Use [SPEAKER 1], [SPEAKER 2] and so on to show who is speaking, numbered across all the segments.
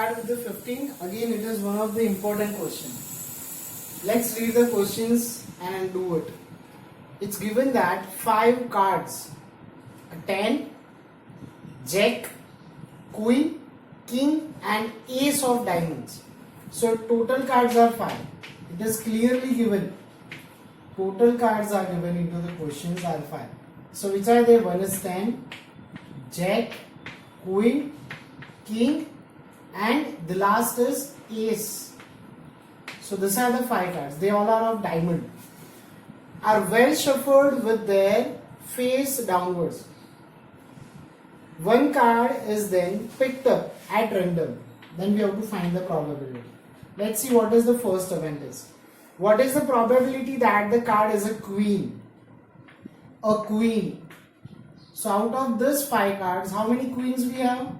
[SPEAKER 1] start with the 15. Again, it is one of the important questions. Let's read the questions and do it. It's given that 5 cards, a 10, Jack, Queen, King and Ace of Diamonds. So total cards are 5. It is clearly given. Total cards are given into the questions are 5. So which are there? One is 10, Jack, Queen, King and the last is Ace. So these are the 5 cards. They all are of diamond. Are well shuffled with their face downwards. One card is then picked up at random. Then we have to find the probability. Let's see what is the first event is. What is the probability that the card is a queen? A queen. So out of this 5 cards, how many queens we have?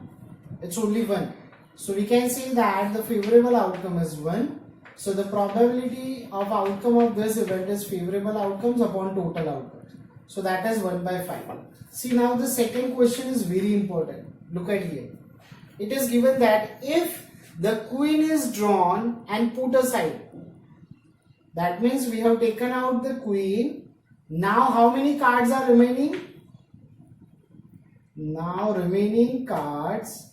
[SPEAKER 1] It's only 1. So we can say that the favorable outcome is 1. So the probability of outcome of this event is favorable outcomes upon total outcomes. So that is 1 by 5. See, now the second question is very important. Look at here. It is given that if the queen is drawn and put aside, that means we have taken out the queen. Now how many cards are remaining? Now remaining cards,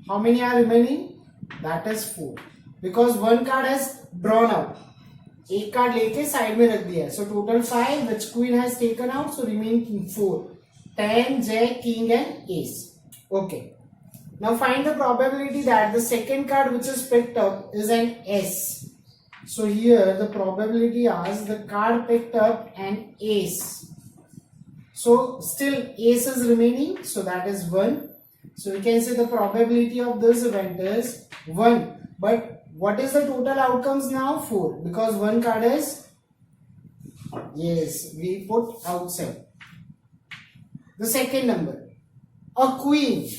[SPEAKER 1] how many are remaining? That is 4. Because one card has drawn out. एक card लेके side में रख दिया है. So total 5 which queen has taken out. So remaining 4. 10, Jack, King and Ace. Okay. Now find the probability that the second card which is picked up is an S. So here the probability is the card picked up an Ace. So still Ace is remaining. So that is 1. So we can say the probability of this event is 1. But what is the total outcomes now? 4. Because one card is, yes, we put outside. The second number, a queen.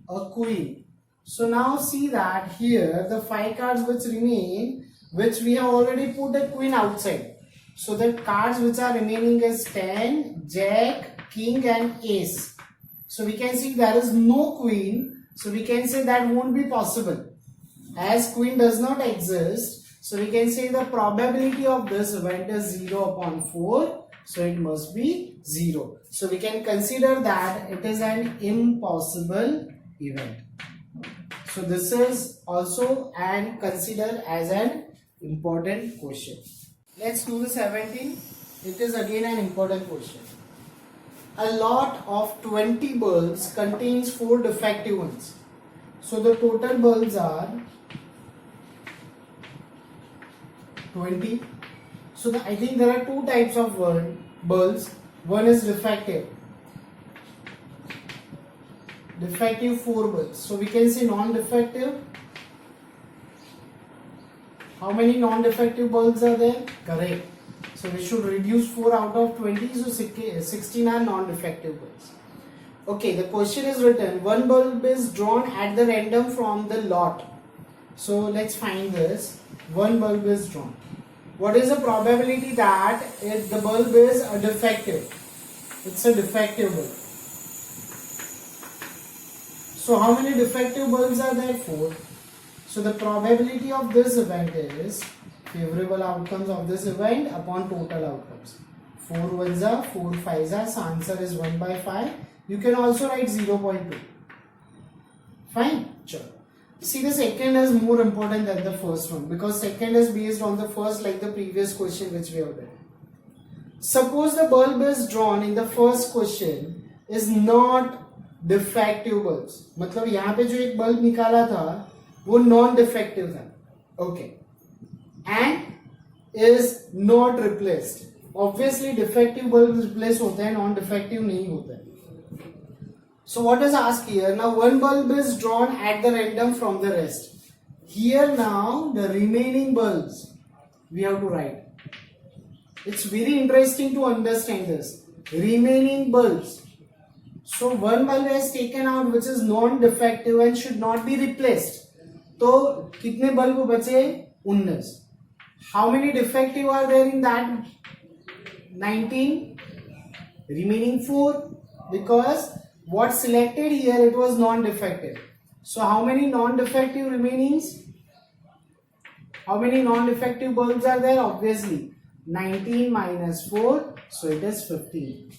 [SPEAKER 1] A queen. So now see that here the 5 cards which remain, which we have already put a queen outside. So the cards which are remaining is 10, Jack, King and Ace. So we can see there is no queen. So we can say that won't be possible. As queen does not exist, so we can say the probability of this event is 0 upon 4. So it must be 0. So we can consider that it is an impossible event. So this is also and considered as an important question. Let's do the 17. It is again an important question. A lot of 20 bulbs contains 4 defective ones. So the total bulbs are 20. So I think there are 2 types of bulbs. One is defective. Defective 4 bulbs. So we can say non-defective. How many non-defective bulbs are there? Correct. So we should reduce 4 out of 20, so 16 are non-defective bulbs. Okay, the question is written, one bulb is drawn at the random from the lot. So let's find this. One bulb is drawn. What is the probability that if the bulb is a defective? It's a defective bulb. So how many defective bulbs are there? 4. So the probability of this event is favorable outcomes of this event upon total outcomes. 4 ones are, 4 5s are, so answer is 1 by 5. You can also write 0.2. Fine? Sure. See, the second is more important than the first one because second is based on the first, like the previous question which we have done. Suppose the bulb is drawn in the first question is not defective bulbs. मतलब यहाँ पे जो एक bulb निकाला था वो non-defective था. Okay. And is not replaced. Obviously defective bulbs replace होते हैं, non-defective नहीं होते हैं. So what is asked here? Now one bulb is drawn at the random from the rest. Here now the remaining bulbs we have to write. It's very interesting to understand this. Remaining bulbs. So one bulb is taken out which is non-defective and should not be replaced. तो कितने bulb बचे? 19. How many defective are there in that? 19. Remaining 4 because what selected here, it was non-defective. So how many non-defective remainings? How many non-defective bulbs are there? Obviously 19 minus 4, so it is 15.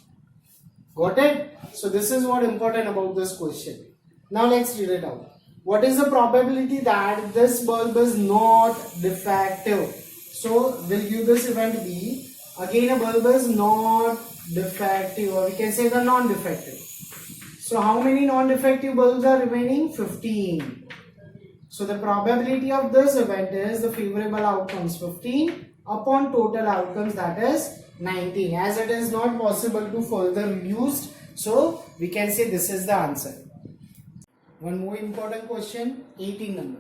[SPEAKER 1] Got it? So this is what important about this question. Now let's read it out. What is the probability that this bulb is not defective? So we'll give this event B. Again, a bulb is not defective, or we can say the non-defective. So how many non-defective bulbs are remaining? 15. So the probability of this event is the favorable outcomes 15 upon total outcomes, that is 19. As it is not possible to further reduce, so we can say this is the answer. One more important question, 18 number.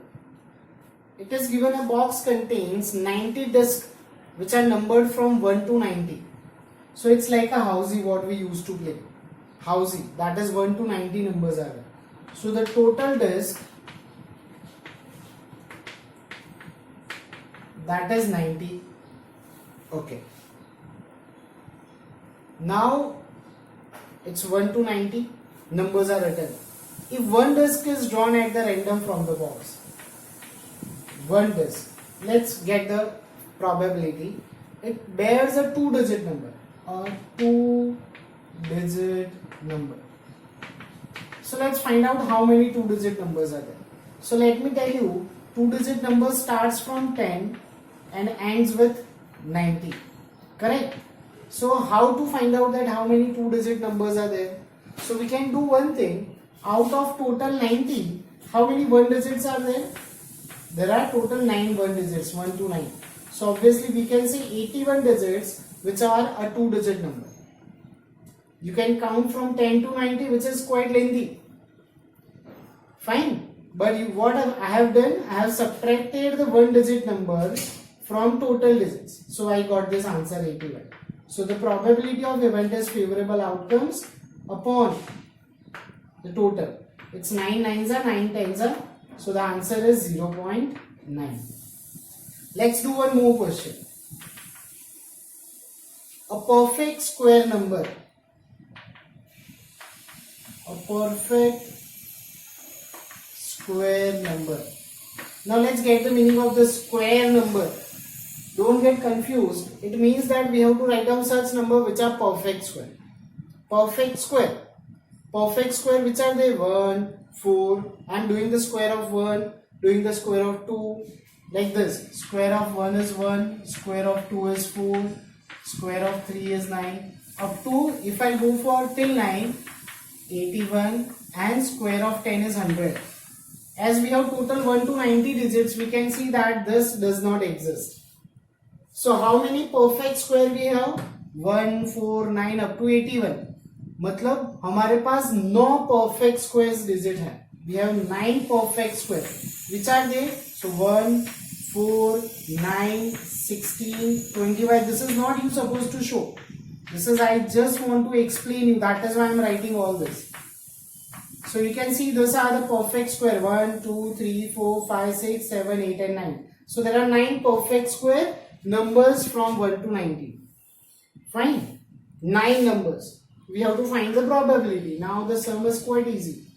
[SPEAKER 1] It is given a box contains 90 discs which are numbered from 1 to 90. So it's like a housey what we used to play. Housey, that is 1 to 90 numbers are there. So the total disc, that is 90. Okay. Now it's 1 to 90 numbers are written. If one disc is drawn at the random from the box, one disc, let's get the probability. It bears a 2-digit number, a 2-digit number. So let's find out how many 2-digit numbers are there. So let me tell you, 2-digit number starts from 10 and ends with 90. Correct? So how to find out that how many 2-digit numbers are there? So we can do one thing. Out of total 90, how many 1 digits are there? There are total 9 1 digits, 1 to 9. So obviously we can say 81 digits which are a 2-digit number. You can count from 10 to 90, which is quite lengthy. Fine. But what I have done, I have subtracted the 1-digit number from total digits. So I got this answer 81. So the probability of event is favorable outcomes upon the total. It's 9 9s are 9 10s are. So the answer is 0.9. Let's do one more question. A perfect square number. A perfect square number. Now let's get the meaning of the square number. Don't get confused. It means that we have to write down such number which are perfect square. Perfect square. Perfect square, which are they? 1, 4. I am doing the square of 1, doing the square of 2. Like this. Square of 1 is 1, square of 2 is 4, square of 3 is 9. Up to, if I go for till 9, 81, and square of 10 is 100. As we have total 1 to 90 digits, we can see that this does not exist. So how many perfect square we have? 1, 4, 9 up to 81. मतलब हमारे पास 9 perfect squares digit है. We have 9 perfect square. Which are they? So 1, 4, 9, 16, 25. This is not you supposed to show. This is I just want to explain you. That is why I am writing all this. So you can see these are the perfect square. 1, 2, 3, 4, 5, 6, 7, 8 and 9. So there are 9 perfect square numbers from 1 to 90. Fine. 9 numbers. We have to find the probability. Now the sum is quite easy.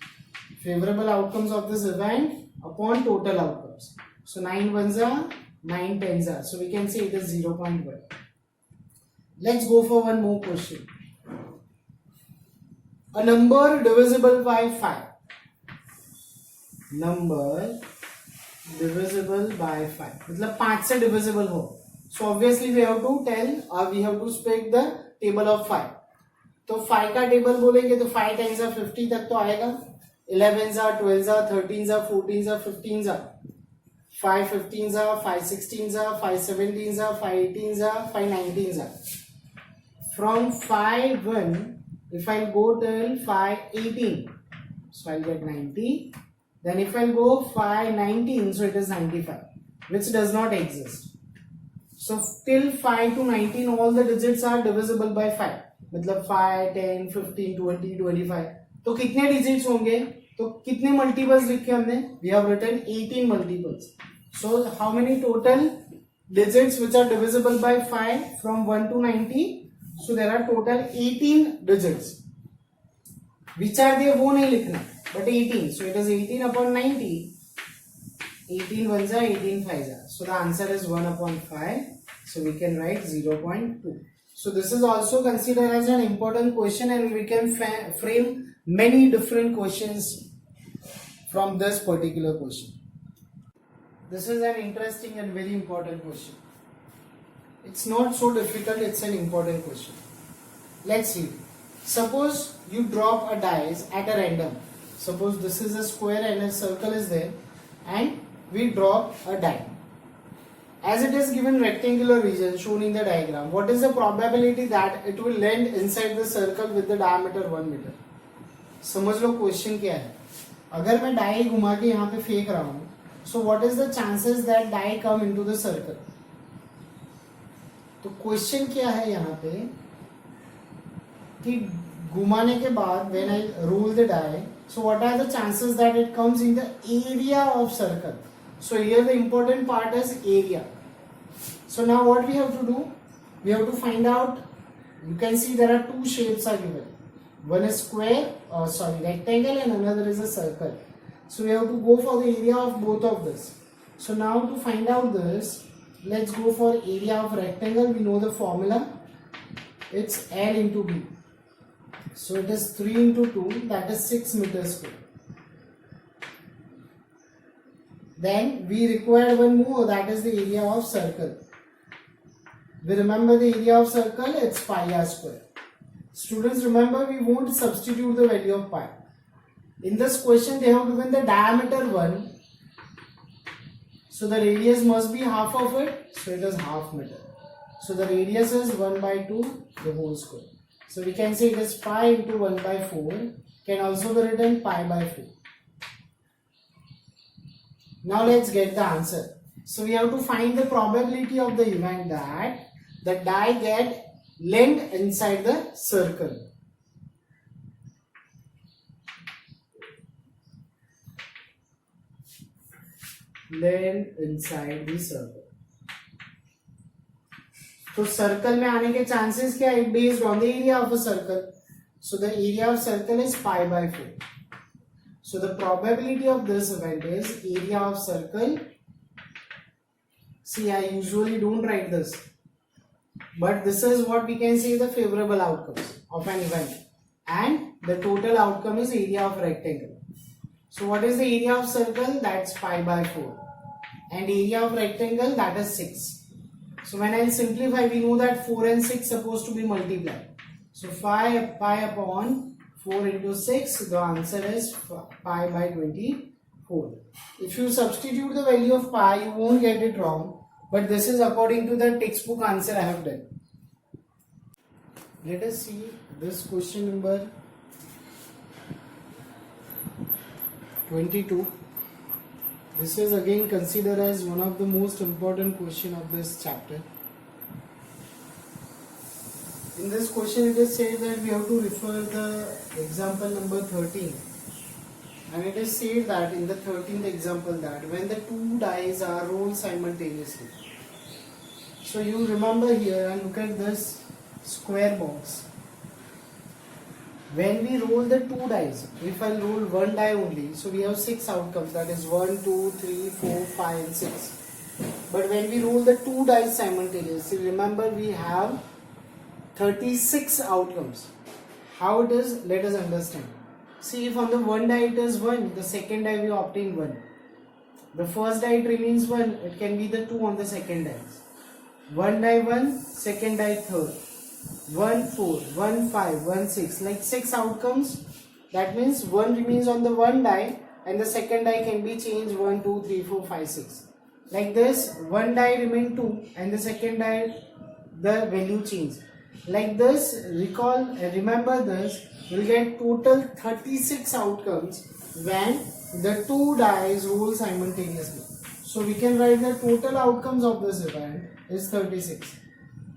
[SPEAKER 1] Favorable outcomes of this event upon total outcomes. So 9 1s are, 9 10s are. So we can say it is 0.1. Let's go for one more question. A number divisible by 5. Number divisible by 5. मतलब 5 से divisible हो. So obviously we have to tell or we have to speak the table of 5. तो 5 का table बोलेंगे तो 5 times 50 तक तो आएगा. 11s are 12s are 13s are 14s are 15s are 5 15s are 5 16s are 5 17s are 5 18s are 5 19s are. From 5 1, if I go till 5 18, so I'll get 90. Then if I go 5 19, so it is 95, which does not exist. So till 5 to 19 all the digits are divisible by 5. मतलब 5, 10, 15, 20, 25. तो कितने digits होंगे? तो कितने multiples लिखे हमने? We have written 18 multiples. So how many total digits which are divisible by 5 from 1 to 90? So there are total 18 digits. विचार दिए वो नहीं लिखना, but 18. So it is 18 upon 90. 18 ones are 18 fives are. So the answer is 1 upon 5. So we can write 0.2. So this is also considered as an important question, and we can frame many different questions from this particular question. This is an interesting and very important question. It's not so difficult, it's an important question. Let's see. Suppose you drop a dice at a random. Suppose this is a square and a circle is there, and we drop a die. As it is given rectangular region shown in the diagram, what is the probability that it will land inside the circle with the diameter 1 meter? समझ लो question क्या है. अगर मैं die घुमा के यहाँ पे फेंक रहा हूँ, so what is the chances that die come into the circle? तो क्वेश्चन क्या है यहाँ पे कि घुमाने के बाद when I roll the die, so what are the chances that it comes in the area of circle? So here the important part is area. So now what we have to do? We have to find out. You can see there are two shapes are given. One is square, rectangle, and another is a circle. So we have to go for the area of both of this. So now to find out this, let's go for area of rectangle. We know the formula. It's L into B. So it is 3 into 2, that is 6 meters square. Then we require one more, that is the area of circle. We remember the area of circle, it's pi r square. Students, remember we won't substitute the value of pi. In this question they have given the diameter 1. So the radius must be half of it, so it is half meter. So the radius is 1 by 2 the whole square. So we can say it is pi into 1 by 4, can also be written pi by 4. Now let's get the answer. So we have to find the probability of the event that the die get land inside the circle. Land inside the circle. तो circle में आने के chances क्या है? Based on the area of a circle. So the area of circle is pi by 4. So the probability of this event is area of circle. See, I usually don't write this, but this is what we can say the favorable outcomes of an event, and the total outcome is area of rectangle. So what is the area of circle? That's pi by 4, and area of rectangle, that is 6. So when I simplify, we know that 4 and 6 supposed to be multiplied. So pi upon 4 into 6, the answer is pi by 24. If you substitute the value of pi, you won't get it wrong, but this is according to the textbook answer I have done. Let us see this question number 22. This is again considered as one of the most important question of this chapter. In this question it is said that we have to refer the example number 13, and it is said that in the 13th example that when the two dice are rolled simultaneously. So you remember here and look at this square box. When we roll the two dice, if I roll one die only, so we have 6 outcomes, that is 1, 2, 3, 4, 5 and 6. But when we roll the two dice simultaneously, remember we have 36 outcomes. How it is? Let us understand. See, if on the one die it is 1, the second die we obtain 1. The first die it remains 1, it can be the 2 on the second dice. 1 die 1, second die third. 1 4, 1 5, 1 6, like 6 outcomes. That means 1 remains on the one die and the second die can be changed 1, 2, 3, 4, 5, 6. Like this, one die remain 2 and the second die the value change. Like this, remember this, we'll get total 36 outcomes when the two dice roll simultaneously. So we can write the total outcomes of this event is 36.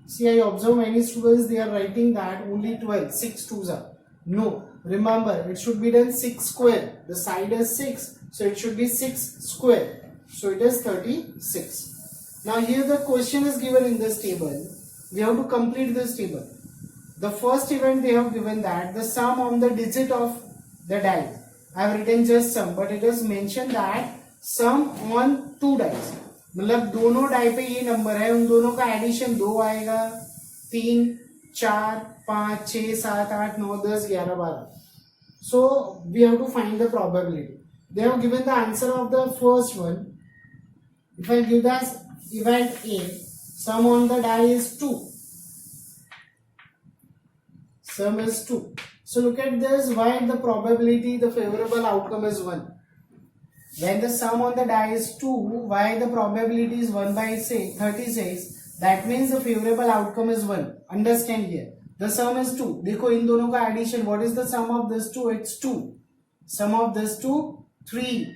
[SPEAKER 1] See, I observe many students, they are writing that only 12, 6 twos are. No, remember it should be done 6 square. The side is 6, so it should be 6 square. So it is 36. Now here the question is given in this table. We have to complete this table. The first event they have given that the sum on the digit of the dice. I have written just sum, but it is mentioned that sum on 2 dice. मतलब दोनों die पे ये number है, उन दोनों का addition 2 आएगा, 3, 4, 5, 6, 7, 8, 9, 10, 11, 12. So we have to find the probability. They have given the answer of the first one. If I give as event A, sum on the die is 2. Sum is 2. So look at this, why the probability, the favorable outcome is 1. When the sum on the die is 2, why the probability is 1 by 36, that means the favorable outcome is 1. Understand here. The sum is 2. देखो इन दोनों का addition, what is the sum of this 2? It's 2. Sum of this 2, 3,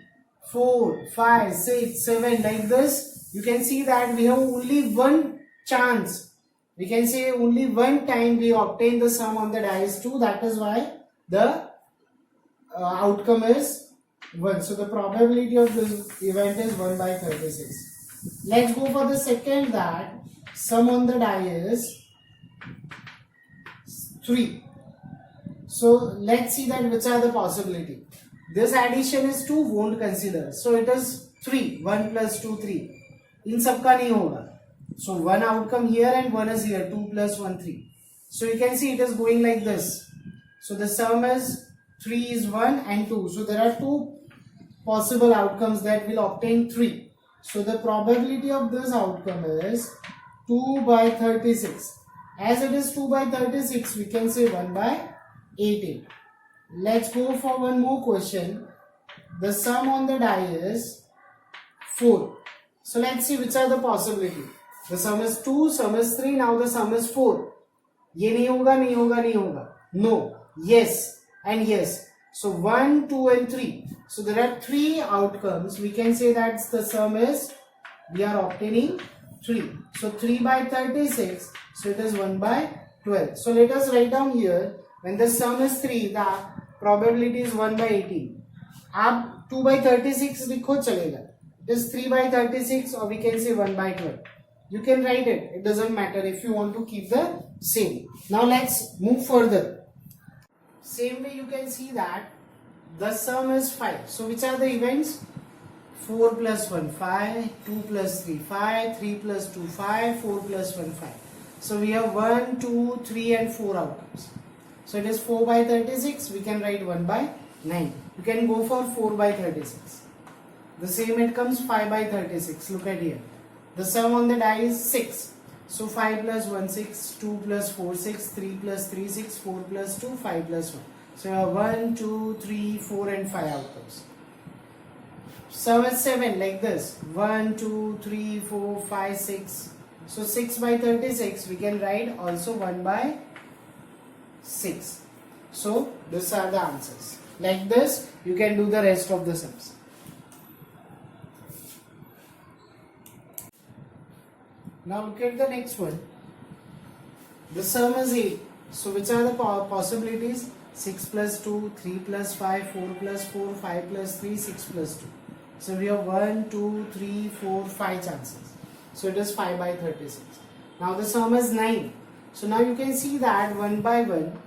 [SPEAKER 1] 4, 5, 6, 7, like this. You can see that we have only one chance. We can say only one time we obtain the sum on the die is 2. That is why the outcome is 1. So the probability of this event is 1 by 36. Let's go for the second, that sum on the die is 3. So let's see that which are the possibility. This addition is 2, won't consider. So it is 3. 1 plus 2, 3. In सबका नहीं होगा. So one outcome here and one is here. 2 plus 1, 3. So you can see it is going like this. So the sum is 3 is 1 and 2. So there are 2 possible outcomes that will obtain 3. So the probability of this outcome is 2 by 36. As it is 2 by 36, we can say 1 by 18. Let's go for one more question. The sum on the die is 4. So let's see which are the possibility. The sum is 2, sum is 3, now the sum is 4. ये नहीं होगा, नहीं होगा, नहीं होगा. No, yes and yes. So 1, 2 and 3. So there are 3 outcomes. We can say that the sum is, we are obtaining 3. So 3 by 36. So it is 1 by 12. So let us write down here, when the sum is 3, the probability is 1 by 18. आप 2 by 36 लिखो चलेगा. It is 3 by 36, or we can say 1 by 12. You can write it. It doesn't matter if you want to keep the same. Now let's move further. Same way you can see that the sum is 5. So which are the events? 4 plus 1, 5, 2 plus 3, 5, 3 plus 2, 5, 4 plus 1, 5. So we have 1, 2, 3 and 4 outcomes. So it is 4 by 36. We can write 1 by 9. You can go for 4 by 36. The same it comes 5 by 36. Look at here. The sum on the die is 6. So 5 plus 1, 6, 2 plus 4, 6, 3 plus 3, 6, 4 plus 2, 5 plus 1. So you have 1, 2, 3, 4 and 5 outcomes. Sum is 7 like this. 1, 2, 3, 4, 5, 6. So 6 by 36 we can write also 1 by 6. So these are the answers. Like this you can do the rest of the sums. Now look at the next one. The sum is 8. So which are the possibilities? 6 plus 2, 3 plus 5, 4 plus 4, 5 plus 3, 6 plus 2. So we have 1, 2, 3, 4, 5 chances. So it is 5 by 36. Now the sum is 9. So now you can see that 1 by 1,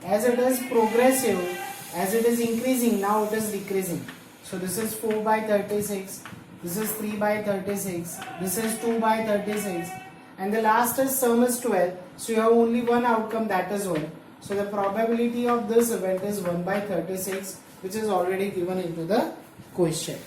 [SPEAKER 1] as it is progressive, as it is increasing, now it is decreasing. So this is 4 by 36. This is 3 by 36, this is 2 by 36, and the last is sum is 12. So you have only one outcome, that is 1. So the probability of this event is 1 by 36, which is already given into the question.